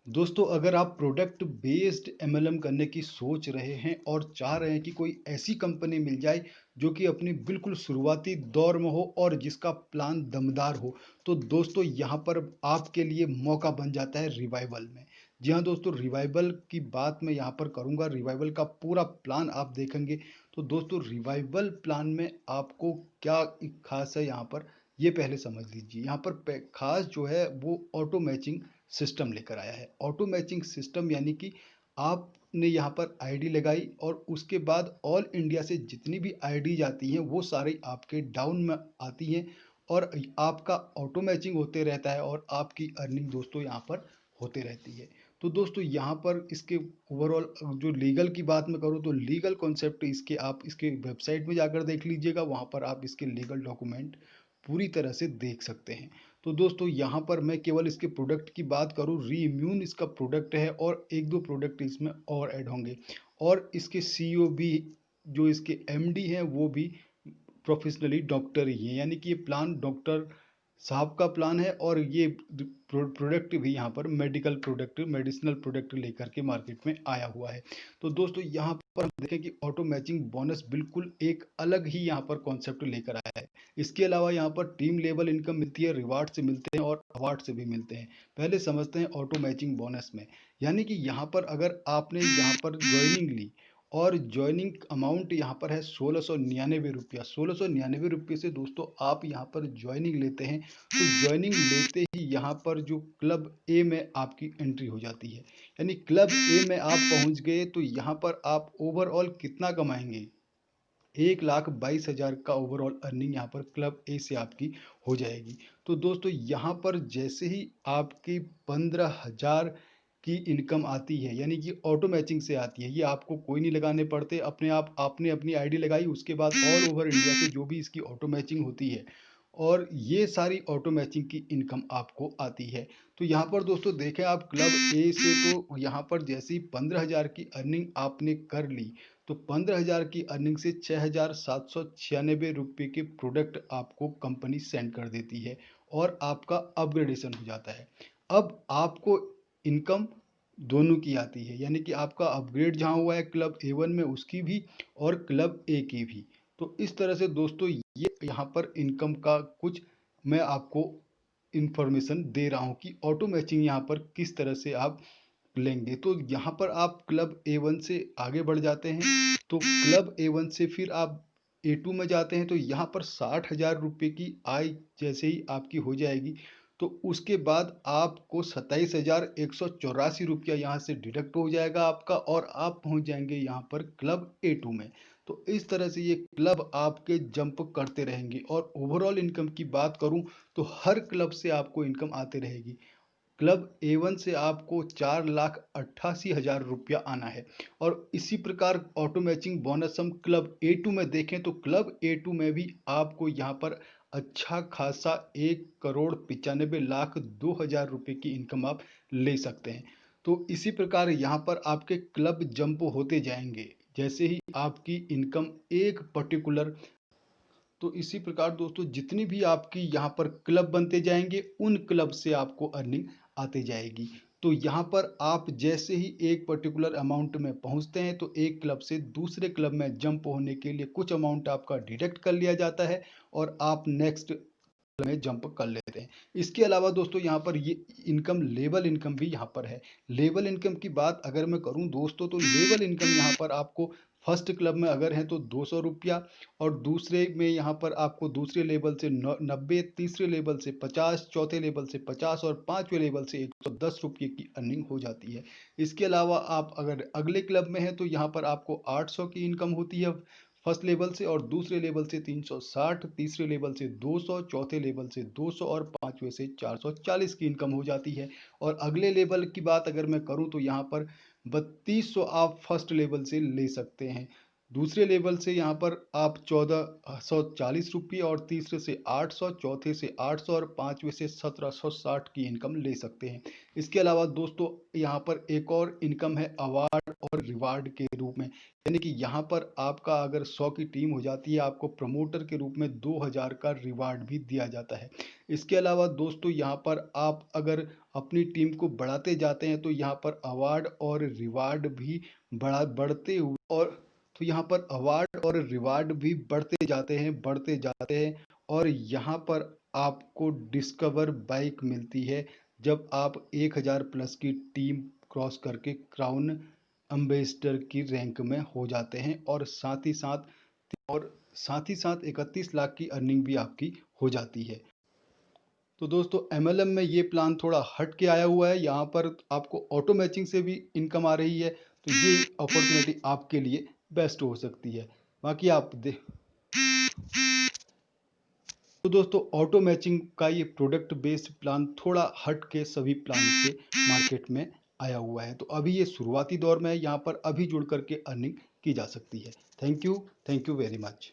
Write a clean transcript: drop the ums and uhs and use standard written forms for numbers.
दोस्तों, अगर आप प्रोडक्ट बेस्ड एमएलएम करने की सोच रहे हैं और चाह रहे हैं कि कोई ऐसी कंपनी मिल जाए जो कि अपनी बिल्कुल शुरुआती दौर में हो और जिसका प्लान दमदार हो, तो दोस्तों यहाँ पर आपके लिए मौका बन जाता है रिवाइवल में। जी हाँ दोस्तों, रिवाइवल की बात मैं यहाँ पर करूँगा, रिवाइवल का पूरा प्लान आप देखेंगे। तो दोस्तों रिवाइवल प्लान में आपको क्या खास है यहाँ पर, ये पहले समझ लीजिए। यहाँ पर खास जो है वो ऑटो मैचिंग सिस्टम लेकर आया है। ऑटो मैचिंग सिस्टम यानी कि आपने यहाँ पर आईडी लगाई और उसके बाद ऑल इंडिया से जितनी भी आईडीज आती हैं वो सारी आपके डाउन में आती हैं और आपका ऑटो मैचिंग होते रहता है और आपकी अर्निंग दोस्तों यहाँ पर होते रहती है। तो दोस्तों यहाँ पर इसके ओवरऑल जो लीगल की बात मैं करूँ तो लीगल कॉन्सेप्ट इसके आप इसके वेबसाइट में जाकर देख लीजिएगा, वहाँ पर आप इसके लीगल डॉक्यूमेंट पूरी तरह से देख सकते हैं। तो दोस्तों यहाँ पर मैं केवल इसके प्रोडक्ट की बात करूँ, रीइम्यून इसका प्रोडक्ट है और एक दो प्रोडक्ट इसमें और ऐड होंगे। और इसके सीईओ भी, जो इसके एमडी हैं वो भी प्रोफेशनली डॉक्टर ही हैं, यानी कि ये प्लान डॉक्टर साहब का प्लान है और ये प्रोडक्ट भी यहाँ पर मेडिकल प्रोडक्ट, मेडिसिनल प्रोडक्ट लेकर के मार्केट में आया हुआ है। तो दोस्तों यहाँ पर हम देखें कि ऑटो मैचिंग बोनस बिल्कुल एक अलग ही यहाँ पर कॉन्सेप्ट लेकर आया है। इसके अलावा यहाँ पर टीम लेवल इनकम मिलती है, रिवार्ड से मिलते हैं और अवार्ड से भी मिलते हैं। पहले समझते हैं ऑटो मैचिंग बोनस में। यानी कि यहाँ पर अगर आपने यहाँ पर ज्वाइनिंग ली और ज्वाइनिंग अमाउंट यहाँ पर है 1699 रुपया। 1699 रुपये से दोस्तों आप यहाँ पर ज्वाइनिंग लेते हैं, तो ज्वाइनिंग लेते ही यहाँ पर जो क्लब ए में आपकी एंट्री हो जाती है। यानी क्लब ए में आप पहुँच गए तो यहाँ पर आप ओवरऑल कितना कमाएंगे, 1,22,000 का ओवरऑल अर्निंग यहाँ पर क्लब ए से आपकी हो जाएगी। तो दोस्तों यहाँ पर जैसे ही आपकी 15,000 की इनकम आती है, यानी कि ऑटो मैचिंग से आती है, ये आपको कोई नहीं लगाने पड़ते, अपने आप आपने अपनी आईडी लगाई, उसके बाद ऑल ओवर इंडिया से जो भी इसकी ऑटो मैचिंग होती है और ये सारी ऑटो मैचिंग की इनकम आपको आती है। तो यहाँ पर दोस्तों देखें आप क्लब ए से, तो यहाँ पर जैसे ही 15,000 की अर्निंग आपने कर ली, तो 15,000 की अर्निंग से 6,796 रुपये के प्रोडक्ट आपको कंपनी सेंड कर देती है और आपका अपग्रेडेशन हो जाता है। अब आपको इनकम दोनों की आती है, यानी कि आपका अपग्रेड जहाँ हुआ है क्लब ए वन में उसकी भी और क्लब ए की भी। तो इस तरह से दोस्तों ये यहाँ पर इनकम का कुछ मैं आपको इंफॉर्मेशन दे रहा हूँ कि ऑटो मैचिंग यहाँ पर किस तरह से आप लेंगे। तो यहाँ पर आप क्लब ए वन से आगे बढ़ जाते हैं, तो क्लब ए वन से फिर आप ए टू में जाते हैं, तो यहाँ पर 60,000 रुपये की आय जैसे ही आपकी हो जाएगी, तो उसके बाद आपको 27,184 रुपया यहाँ से डिडक्ट हो जाएगा आपका और आप पहुँच जाएंगे यहाँ पर क्लब ए टू में। तो इस तरह से ये क्लब आपके जंप करते रहेंगे और ओवरऑल इनकम की बात करूँ तो हर क्लब से आपको इनकम आते रहेगी। क्लब ए वन से आपको 4,88,000 रुपया आना है और इसी प्रकार ऑटो मैचिंग बोनस हम क्लब ए टू में देखें तो क्लब ए टू में भी आपको यहाँ पर अच्छा खासा 1,95,02,000 रुपये की इनकम आप ले सकते हैं। तो इसी प्रकार यहाँ पर आपके क्लब जंप होते जाएंगे जैसे ही आपकी इनकम एक पर्टिकुलर। तो इसी प्रकार दोस्तों जितनी भी आपकी यहाँ पर क्लब बनते जाएंगे उन क्लब से आपको अर्निंग आते जाएगी। तो यहाँ पर आप जैसे ही एक पर्टिकुलर अमाउंट में पहुँचते हैं तो एक क्लब से दूसरे क्लब में जंप होने के लिए कुछ अमाउंट आपका डिडक्ट कर लिया जाता है और आप नेक्स्ट में जंप कर लेते हैं। इसके अलावा दोस्तों यहाँ पर ये इनकम, लेवल इनकम भी यहाँ पर है। लेवल इनकम की बात अगर मैं करूँ दोस्तों तो लेवल इनकम यहाँ पर आपको फर्स्ट क्लब में अगर है तो 200 रुपया और दूसरे में यहाँ पर आपको दूसरे लेवल से 90, तीसरे लेवल से 50, चौथे लेवल से 50 और पाँचवें लेवल से 110 रुपये की अर्निंग हो जाती है। इसके अलावा आप अगर अगले क्लब में हैं तो यहाँ पर आपको 800 की इनकम होती है फर्स्ट लेवल से और दूसरे लेवल से 360, तीसरे लेवल से 200, चौथे लेवल से 200 और पांचवे से 440 की इनकम हो जाती है। और अगले लेवल की बात अगर मैं करूं तो यहाँ पर 3200 आप फर्स्ट लेवल से ले सकते हैं। दूसरे लेवल से यहाँ पर आप 1440 रुपये और तीसरे से 800, चौथे से 800 और पाँचवें से 1760 की इनकम ले सकते हैं। इसके अलावा दोस्तों यहाँ पर एक और इनकम है अवार्ड और रिवार्ड के रूप में, यानी कि यहाँ पर आपका अगर 100 की टीम हो जाती है, आपको प्रमोटर के रूप में 2000 का रिवार्ड भी दिया जाता है। इसके अलावा दोस्तों यहाँ पर आप अगर अपनी टीम को बढ़ाते जाते हैं तो यहाँ पर अवार्ड और रिवार्ड भी बढ़ते हुए और तो यहाँ पर अवार्ड और रिवार्ड भी बढ़ते जाते हैं और यहाँ पर आपको डिस्कवर बाइक मिलती है जब आप 1000 प्लस की टीम क्रॉस करके क्राउन एम्बेसडर की रैंक में हो जाते हैं और साथ ही साथ 31 लाख की अर्निंग भी आपकी हो जाती है। तो दोस्तों एमएलएम में ये प्लान थोड़ा हट के आया हुआ है, यहाँ पर आपको ऑटो मैचिंग से भी इनकम आ रही है, तो ये अपॉर्चुनिटी आपके लिए बेस्ट हो सकती है। बाकी आप दे तो दोस्तों ऑटो मैचिंग का ये प्रोडक्ट बेस्ड प्लान थोड़ा हट के सभी प्लान से मार्केट में आया हुआ है, तो अभी ये शुरुआती दौर में है, यहाँ पर अभी जुड़ करके अर्निंग की जा सकती है। Thank you very much.